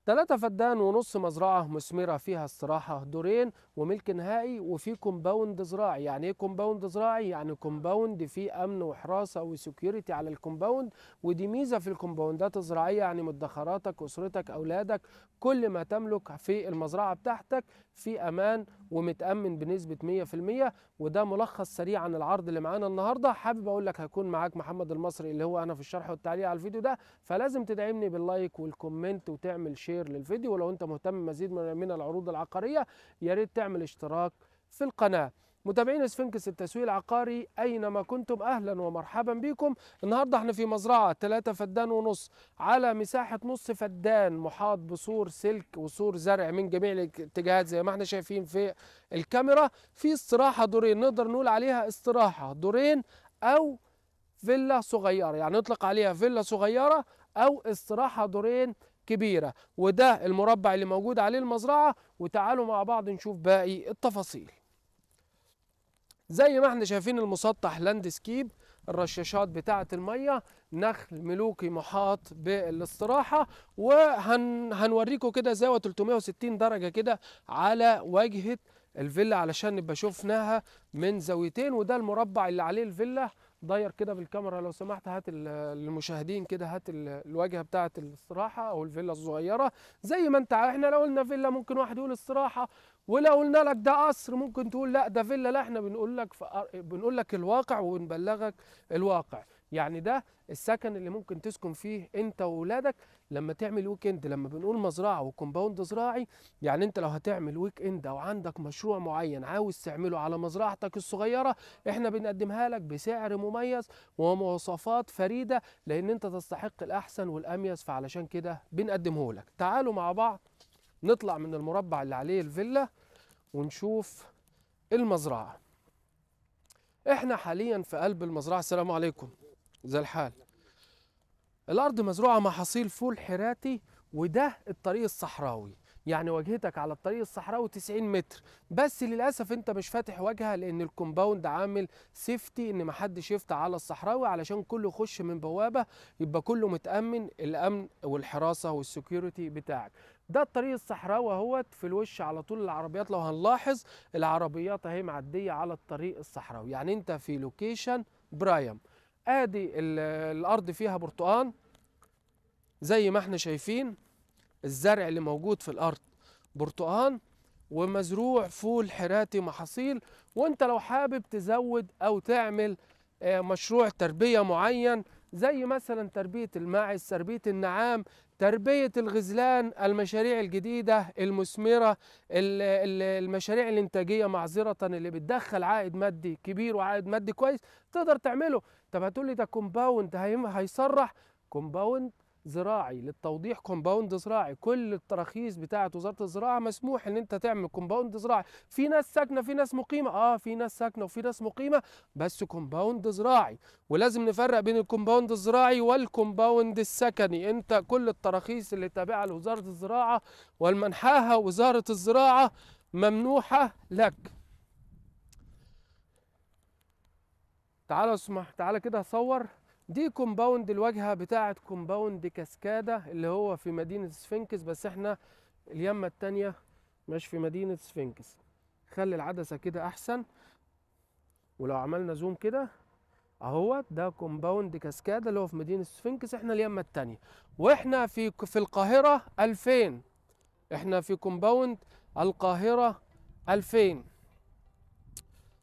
3 فدان ونص مزرعة مثمرة فيها استراحة دورين وملك نهائي وفي كومباوند زراعي. يعني ايه كومباوند زراعي؟ يعني كومباوند فيه امن وحراسة وسكيورتي على الكومباوند، ودي ميزة في الكومباوندات الزراعية. يعني مدخراتك، اسرتك، اولادك، كل ما تملك في المزرعة بتاعتك في امان ومتأمن بنسبة 100%. وده ملخص سريع عن العرض اللي معانا النهاردة. حابب اقول لك هيكون معاك محمد المصري اللي هو انا في الشرح والتعليق على الفيديو ده، فلازم تدعمني باللايك والكومنت وتعمل شير للفيديو. ولو انت مهتم مزيد من العروض العقارية يا ريت تعمل اشتراك في القناة. متابعين سفنكس التسويق العقاري اينما كنتم اهلا ومرحبا بكم. النهارده احنا في مزرعة 3 فدان ونص على مساحة نص فدان محاط بسور سلك وسور زرع من جميع الاتجاهات زي ما احنا شايفين في الكاميرا. في استراحة دورين، نقدر نقول عليها استراحة دورين او فيلا صغيرة، يعني نطلق عليها فيلا صغيرة أو استراحة دورين كبيرة. وده المربع اللي موجود عليه المزرعة، وتعالوا مع بعض نشوف باقي التفاصيل. زي ما احنا شايفين المسطح لاندسكيب، الرشاشات بتاعة المية، نخل ملوكي محاط بالاستراحة، وهنوريكم كده زاوية 360 درجة كده على واجهة الفيلا علشان نبقى شفناها من زاويتين. وده المربع اللي عليه الفيلا. داير كده بالكاميرا لو سمحت، هات للمشاهدين كده، هات الواجهة بتاعة الاستراحة او الفيلا الصغيرة. زي ما انت احنا لو قلنا فيلا ممكن واحد يقول استراحة، ولو قلنا لك ده قصر ممكن تقول لا ده فيلا. لا، احنا بنقول لك الواقع وبنبلغك الواقع. يعني ده السكن اللي ممكن تسكن فيه انت واولادك لما تعمل ويك اند. لما بنقول مزرعه وكومباوند زراعي، يعني انت لو هتعمل ويك اند او عندك مشروع معين عاوز تعمله على مزرعتك الصغيره، احنا بنقدمها لك بسعر مميز ومواصفات فريده، لان انت تستحق الاحسن والاميز، فعلشان كده بنقدمه لك. تعالوا مع بعض نطلع من المربع اللي عليه الفيلا ونشوف المزرعة. احنا حاليا في قلب المزرعة. السلام عليكم، زي الحال. الارض مزروعة محاصيل فول حراتي، وده الطريق الصحراوي. يعني واجهتك على الطريق الصحراوي 90 متر، بس للاسف انت مش فاتح واجهة لان الكومباوند عامل سيفتي ان محدش يفتح على الصحراوي علشان كله يخش من بوابة، يبقى كله متأمن الامن والحراسة والسكيورتي بتاعك. ده الطريق الصحراوي اهوت في الوش على طول العربيات. لو هنلاحظ العربيات اهي معدية على الطريق الصحراوي، يعني انت في لوكيشن برايم. ادي الارض فيها برتقان زي ما احنا شايفين، الزرع اللي موجود في الارض برتقان، ومزروع فول حراتي محاصيل. وانت لو حابب تزود او تعمل مشروع تربية معين، زي مثلا تربية الماعز، تربية النعام، تربية الغزلان، المشاريع الجديدة المثمرة، المشاريع الانتاجية معذرة اللي بتدخل عائد مادي كبير وعائد مادي كويس، تقدر تعمله. طب هتقولي ده كومباوند هيصرح. كومباوند زراعي، للتوضيح كومباوند زراعي. كل التراخيص بتاعه وزارة الزراعة مسموح ان انت تعمل كومباوند زراعي. في ناس ساكنة، في ناس مقيمة، في ناس ساكنة وفي ناس مقيمة، بس كومباوند زراعي. ولازم نفرق بين الكومباوند الزراعي والكومباوند السكني. انت كل التراخيص اللي تابعة لوزارة الزراعة والمنحاها وزارة الزراعة ممنوحة لك. تعالى اسمح، تعالى كده هصور. دي كومباوند الواجهة بتاعة كومباوند كاسكادا اللي هو في مدينة سفنكس، بس احنا اليمة التانية مش في مدينة سفنكس. خلي العدسة كده احسن، ولو عملنا زوم كده اهو ده كومباوند كاسكادا اللي هو في مدينة سفنكس. احنا اليمة التانية، واحنا في القاهرة 2000. احنا في كومباوند القاهرة 2000.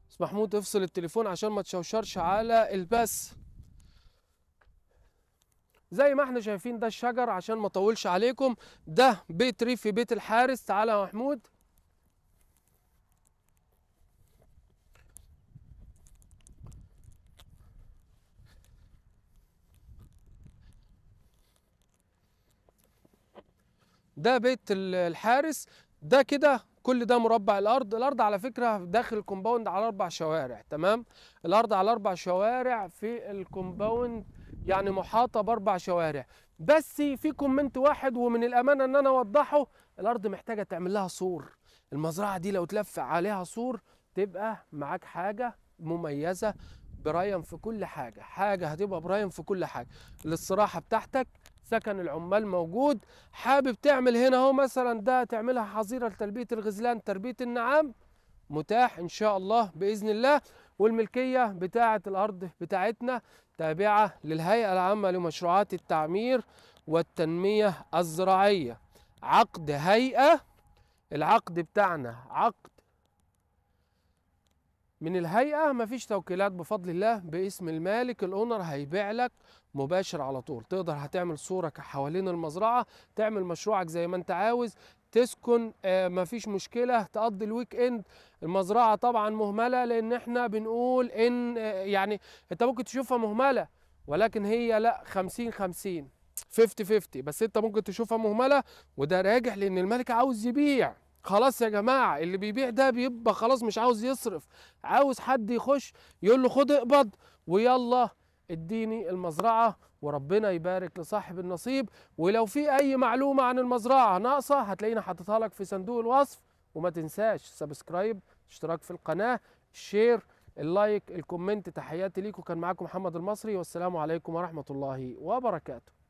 بس محمود افصل التليفون عشان ما تشوشرش على البث. زي ما احنا شايفين ده الشجر عشان ما اطولش عليكم. ده بيت ريفي، بيت الحارس. تعالى يا محمود. ده بيت الحارس. ده كده كل ده مربع الارض. الارض على فكره داخل الكومباوند على 4 شوارع، تمام. الارض على 4 شوارع في الكومباوند، يعني محاطه ب4 شوارع. بس في كومنت واحد ومن الامانه ان انا اوضحه، الارض محتاجه تعمل لها سور. المزرعه دي لو تلف عليها سور تبقى معاك حاجه مميزه، برايم في كل حاجه. حاجه هتبقى برايم في كل حاجه. الاستراحه بتاعتك سكن العمال موجود. حابب تعمل هنا اهو مثلا ده تعملها حظيره لتلبيه الغزلان، تربيه النعام، متاح ان شاء الله باذن الله. والملكيه بتاعه الارض بتاعتنا تابعه للهيئه العامه لمشروعات التعمير والتنميه الزراعيه. عقد هيئه، العقد بتاعنا عقد من الهيئة، مفيش توكيلات بفضل الله، باسم المالك الأونر هيبيع لك مباشر على طول. تقدر هتعمل صورة حوالين المزرعة، تعمل مشروعك زي ما انت عاوز، تسكن، مفيش مشكلة، تقضي الويك اند. المزرعة طبعا مهملة، لأن احنا بنقول إن يعني انت ممكن تشوفها مهملة، ولكن هي لا، 50-50، 50-50، بس انت ممكن تشوفها مهملة، وده راجع لأن الملك عاوز يبيع. خلاص يا جماعة، اللي بيبيع ده بيبقى خلاص مش عاوز يصرف، عاوز حد يخش يقول له خد اقبض ويلا اديني المزرعة، وربنا يبارك لصاحب النصيب. ولو في اي معلومة عن المزرعة ناقصة هتلاقينا حاططها لك في صندوق الوصف. وما تنساش سبسكرايب، اشتراك في القناة، الشير، اللايك، الكومنت. تحياتي ليكم، كان معاكم محمد المصري، والسلام عليكم ورحمة الله وبركاته.